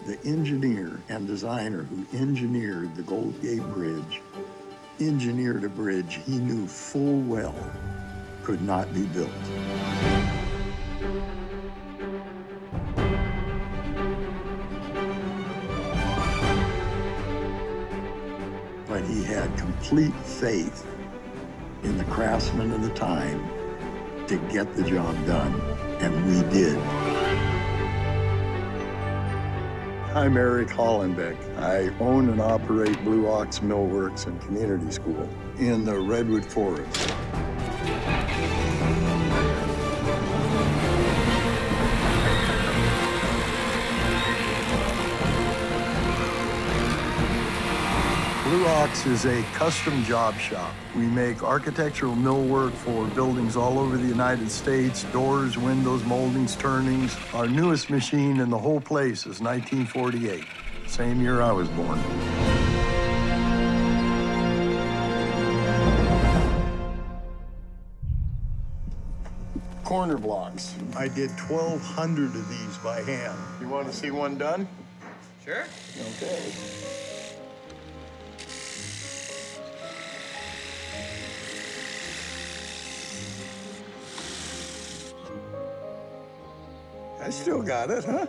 The engineer and designer who engineered the Gold Gate Bridge engineered a bridge he knew full well could not be built. But he had complete faith in the craftsmen of the time to get the job done, and we did. I'm Eric Hollenbeck. I own and operate Blue Ox Millworks and Community School in the Redwood Forest. Blue Ox is a custom job shop. We make architectural millwork for buildings all over the United States, doors, windows, moldings, turnings. Our newest machine in the whole place is 1948, same year I was born. Corner blocks. I did 1,200 of these by hand. You want to see one done? Sure. Okay. I still got it, huh?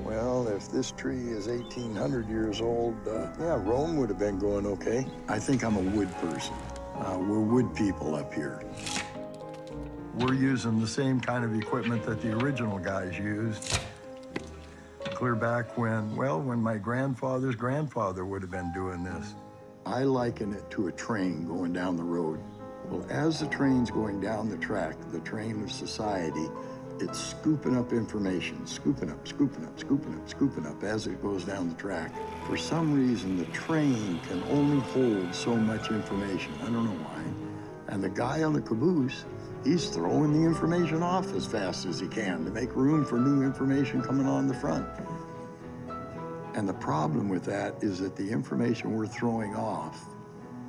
Well, if this tree is 1,800 years old, yeah, Rome would have been going okay. I think I'm a wood person. We're wood people up here. We're using the same kind of equipment that the original guys used. Clear back when, well, when my grandfather's grandfather would have been doing this. I liken it to a train going down the road. Well, as the train's going down the track, the train of society, it's scooping up information, scooping up, scooping up, scooping up, scooping up as it goes down the track. For some reason, the train can only hold so much information. I don't know why. And the guy on the caboose, he's throwing the information off as fast as he can to make room for new information coming on the front. And the problem with that is that the information we're throwing off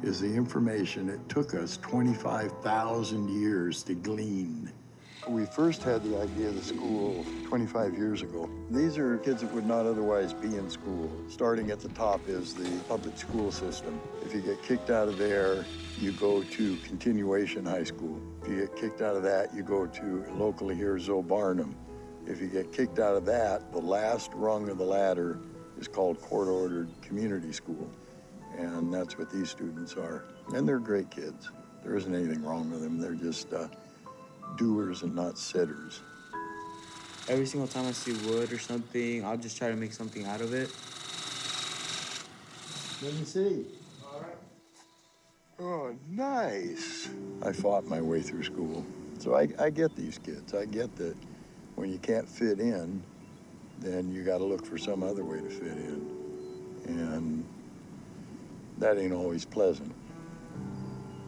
is the information it took us 25,000 years to glean. We first had the idea of the school 25 years ago. These are kids that would not otherwise be in school. Starting at the top is the public school system. If you get kicked out of there, you go to continuation high school. If you get kicked out of that, you go to locally here, Zoe Barnum. If you get kicked out of that, the last rung of the ladder is called court-ordered community school. And that's what these students are. And they're great kids. There isn't anything wrong with them. They're just doers and not sitters. Every single time I see wood or something, I'll just try to make something out of it. Let me see. All right. Oh, nice. I fought my way through school. So I get these kids. I get that when you can't fit in, then you got to look for some other way to fit in. And that ain't always pleasant.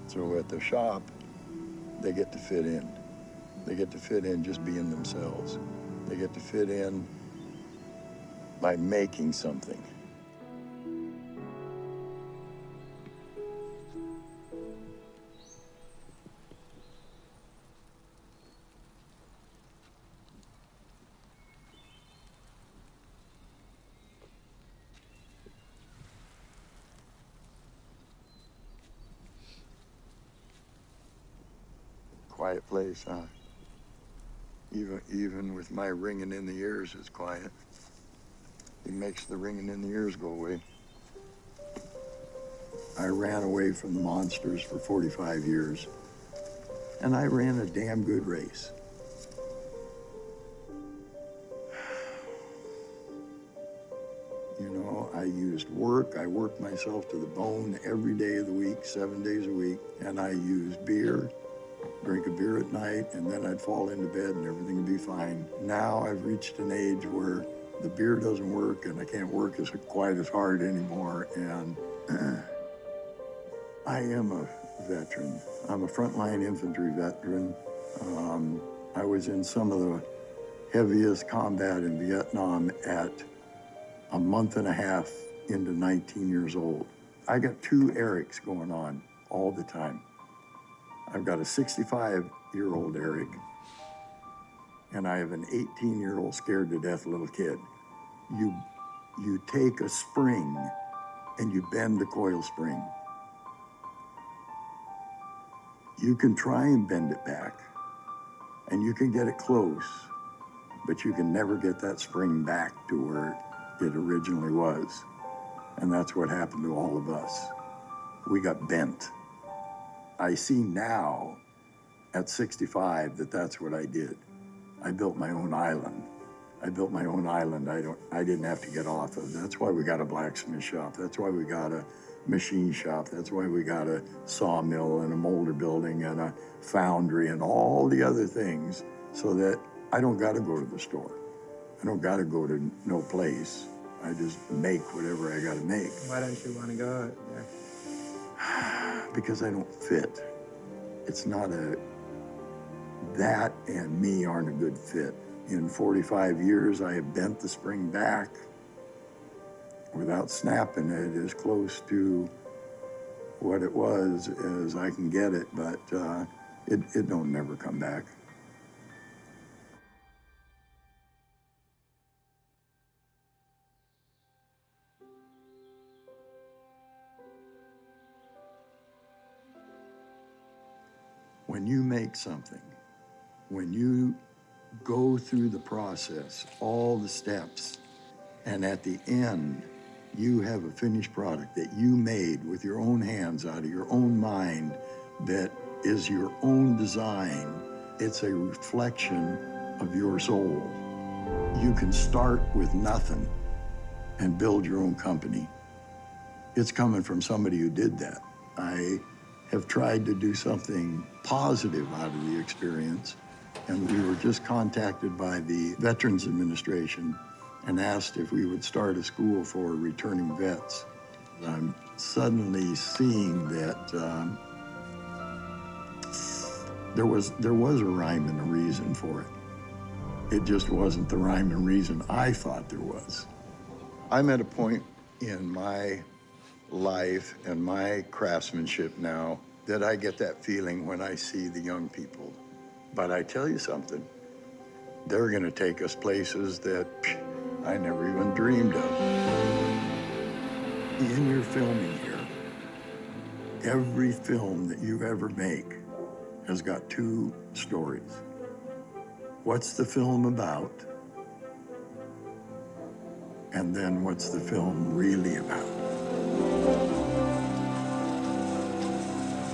So at the shop, they get to fit in. They get to fit in just being themselves. They get to fit in by making something. Quiet place, huh? Even with my ringing in the ears, it's quiet. It makes the ringing in the ears go away. I ran away from the monsters for 45 years, and I ran a damn good race. You know, I used work. I worked myself to the bone every day of the week, 7 days a week, and I used beer. Drink a beer at night, and then I'd fall into bed and everything would be fine. Now I've reached an age where the beer doesn't work and I can't work quite as hard anymore, and I am a veteran. I'm a frontline infantry veteran. I was in some of the heaviest combat in Vietnam at a month and a half into 19 years old. I got two Erics going on all the time. I've got a 65-year-old Eric, and I have an 18-year-old scared to death little kid. You take a spring and you bend the coil spring. You can try and bend it back, and you can get it close, but you can never get that spring back to where it originally was. And that's what happened to all of us. We got bent. I see now at 65 that that's what I did. I built my own island. I built my own island I didn't have to get off of. That's why we got a blacksmith shop. That's why we got a machine shop. That's why we got a sawmill and a molder building and a foundry and all the other things, so that I don't got to go to the store. I don't got to go to no place. I just make whatever I got to make. Why don't you want to go out there? Because I don't fit. It's not that and me aren't a good fit. In 45 years, I have bent the spring back without snapping it as close to what it was as I can get it, but it don't never come back. When you make something, when you go through the process, all the steps, and at the end, you have a finished product that you made with your own hands out of your own mind that is your own design. It's a reflection of your soul. You can start with nothing and build your own company. It's coming from somebody who did that. I have tried to do something positive out of the experience, and we were just contacted by the Veterans Administration and asked if we would start a school for returning vets. I'm suddenly seeing that there was a rhyme and a reason for it. It just wasn't the rhyme and reason I thought there was. I'm at a point in my life and my craftsmanship now that I get that feeling when I see the young people. But I tell you something, they're gonna take us places that I never even dreamed of. In your filming here, every film that you ever make has got two stories. What's the film about? And then what's the film really about?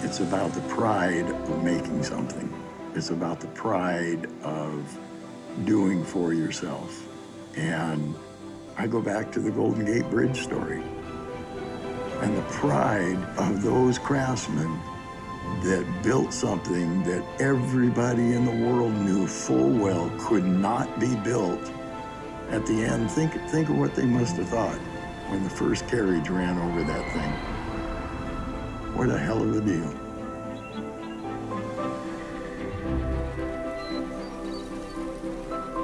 It's about the pride of making something. It's about the pride of doing for yourself. And I go back to the Golden Gate Bridge story and the pride of those craftsmen that built something that everybody in the world knew full well could not be built. At the end, think of what they must have thought when the first carriage ran over that thing. What a hell of a deal.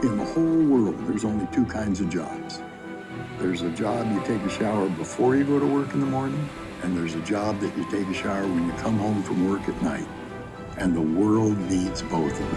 In the whole world, there's only two kinds of jobs. There's a job you take a shower before you go to work in the morning, and there's a job that you take a shower when you come home from work at night. And the world needs both of them.